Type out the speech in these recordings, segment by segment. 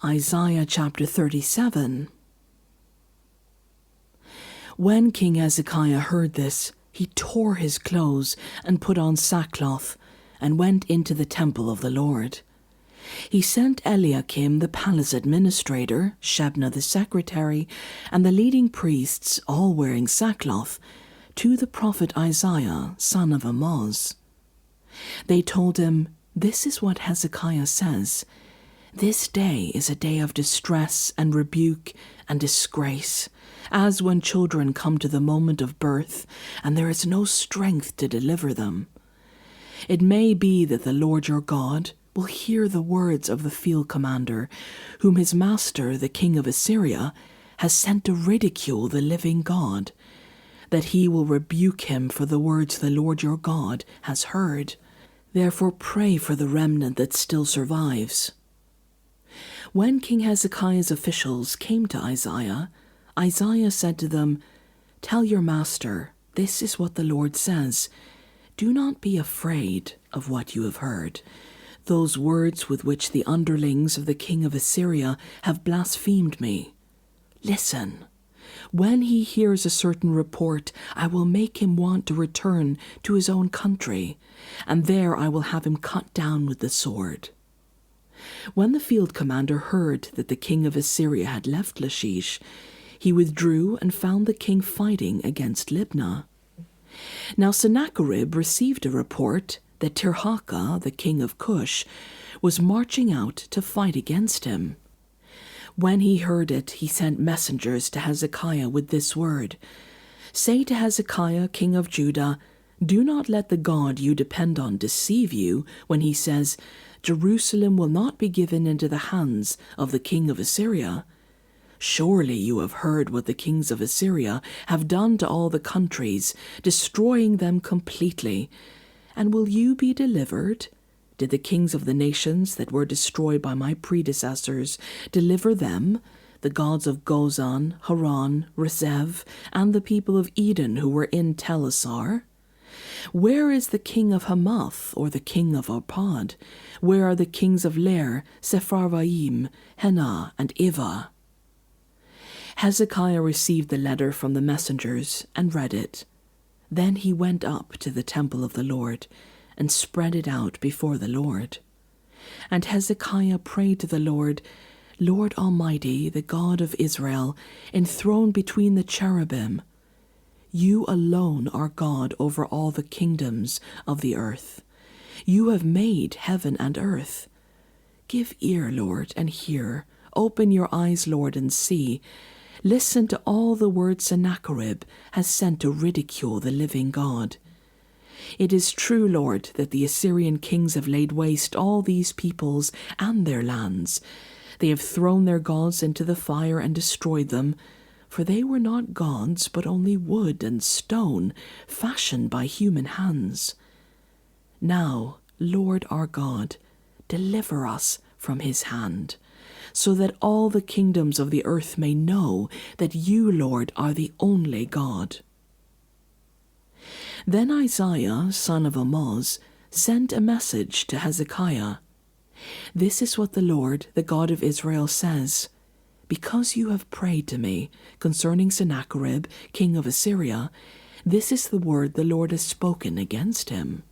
Isaiah chapter 37. When King Hezekiah heard this, he tore his clothes and put on sackcloth, and went into the temple of the Lord. He sent Eliakim the palace administrator, Shebna the secretary, and the leading priests, all wearing sackcloth, to the prophet Isaiah, son of Amoz. They told him, "This is what Hezekiah says. This day is a day of distress and rebuke and disgrace, as when children come to the moment of birth, and there is no strength to deliver them. It may be that the Lord your God will hear the words of the field commander, whom his master, the king of Assyria, has sent to ridicule the living God, that he will rebuke him for the words the Lord your God has heard. Therefore pray for the remnant that still survives." When King Hezekiah's officials came to Isaiah, Isaiah said to them, "Tell your master, this is what the Lord says. Do not be afraid of what you have heard, those words with which the underlings of the king of Assyria have blasphemed me. Listen, when he hears a certain report, I will make him want to return to his own country, and there I will have him cut down with the sword." When the field commander heard that the king of Assyria had left Lachish, he withdrew and found the king fighting against Libnah. Now Sennacherib received a report that Tirhakah, the king of Cush, was marching out to fight against him. When he heard it, he sent messengers to Hezekiah with this word, "Say to Hezekiah, king of Judah, do not let the God you depend on deceive you when he says, 'Jerusalem will not be given into the hands of the king of Assyria.' Surely you have heard what the kings of Assyria have done to all the countries, destroying them completely. And will you be delivered? Did the kings of the nations that were destroyed by my predecessors deliver them, the gods of Gozan, Haran, Rezeph, and the people of Eden who were in Tel Assar? Where is the king of Hamath, or the king of Arpad? Where are the kings of Lair, Sepharvaim, Henah, and Ivah?" Hezekiah received the letter from the messengers and read it. Then he went up to the temple of the Lord and spread it out before the Lord. And Hezekiah prayed to the Lord, "Lord Almighty, the God of Israel, enthroned between the cherubim, you alone are God over all the kingdoms of the earth. You have made heaven and earth. Give ear, Lord, and hear. Open your eyes, Lord, and see. Listen to all the words Sennacherib has sent to ridicule the living God. It is true, Lord, that the Assyrian kings have laid waste all these peoples and their lands. They have thrown their gods into the fire and destroyed them, for they were not gods, but only wood and stone, fashioned by human hands. Now, Lord our God, deliver us from his hand, so that all the kingdoms of the earth may know that you, Lord, are the only God." Then Isaiah, son of Amoz, sent a message to Hezekiah. "This is what the Lord, the God of Israel, says. Because you have prayed to me concerning Sennacherib, king of Assyria, this is the word the Lord has spoken against him.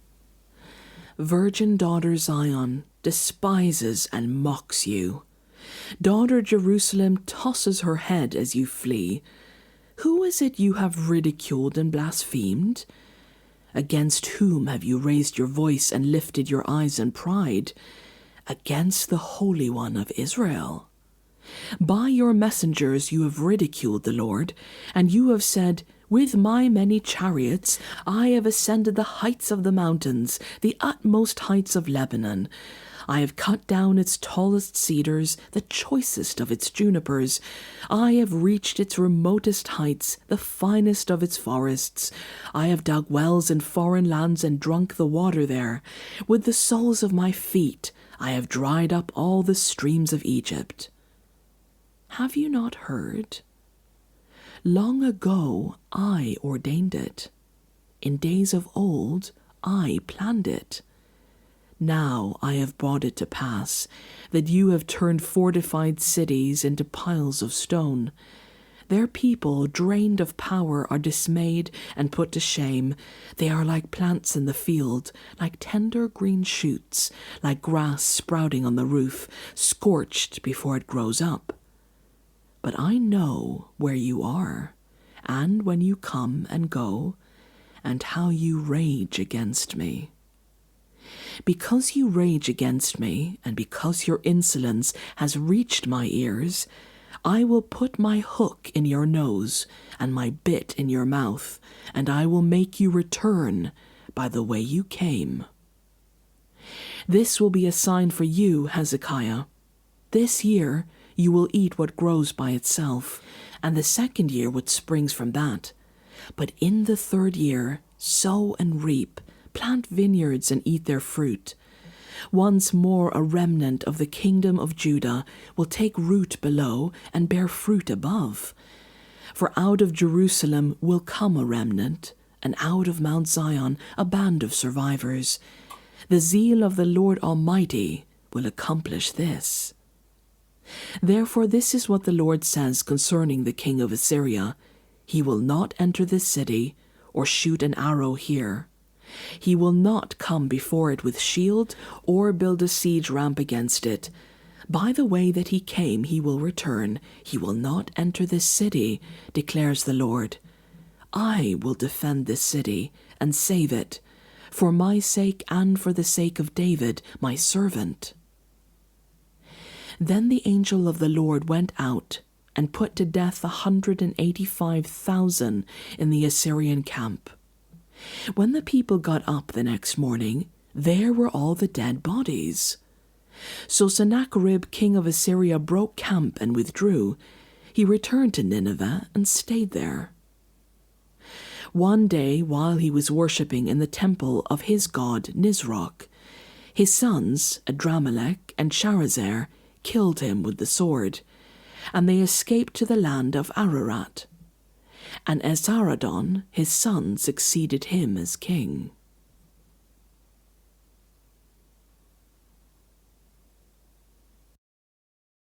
Virgin daughter Zion despises and mocks you. Daughter Jerusalem tosses her head as you flee. Who is it you have ridiculed and blasphemed? Against whom have you raised your voice and lifted your eyes in pride? Against the Holy One of Israel. By your messengers you have ridiculed the Lord, and you have said, 'With my many chariots I have ascended the heights of the mountains, the utmost heights of Lebanon. I have cut down its tallest cedars, the choicest of its junipers. I have reached its remotest heights, the finest of its forests. I have dug wells in foreign lands and drunk the water there. With the soles of my feet I have dried up all the streams of Egypt.' Have you not heard? Long ago I ordained it. In days of old I planned it. Now I have brought it to pass that you have turned fortified cities into piles of stone. Their people, drained of power, are dismayed and put to shame. They are like plants in the field, like tender green shoots, like grass sprouting on the roof, scorched before it grows up. But I know where you are, and when you come and go, and how you rage against me. Because you rage against me, and because your insolence has reached my ears, I will put my hook in your nose and my bit in your mouth, and I will make you return by the way you came. This will be a sign for you, Hezekiah. This year you will eat what grows by itself, and the second year what springs from that. But in the third year, sow and reap, plant vineyards and eat their fruit. Once more a remnant of the kingdom of Judah will take root below and bear fruit above. For out of Jerusalem will come a remnant, and out of Mount Zion a band of survivors. The zeal of the Lord Almighty will accomplish this. Therefore this is what the Lord says concerning the king of Assyria. He will not enter this city, or shoot an arrow here. He will not come before it with shield, or build a siege ramp against it. By the way that he came he will return. He will not enter this city, declares the Lord. I will defend this city and save it, for my sake and for the sake of David, my servant. Then the angel of the Lord went out and put to death 185,000 in the Assyrian camp. When the people got up the next morning, there were all the dead bodies. So Sennacherib, king of Assyria, broke camp and withdrew. He returned to Nineveh and stayed there. One day, while he was worshipping in the temple of his god Nisroch, his sons, Adramelech and Sharezer, killed him with the sword, and they escaped to the land of Ararat. And Esarhaddon, his son, succeeded him as king.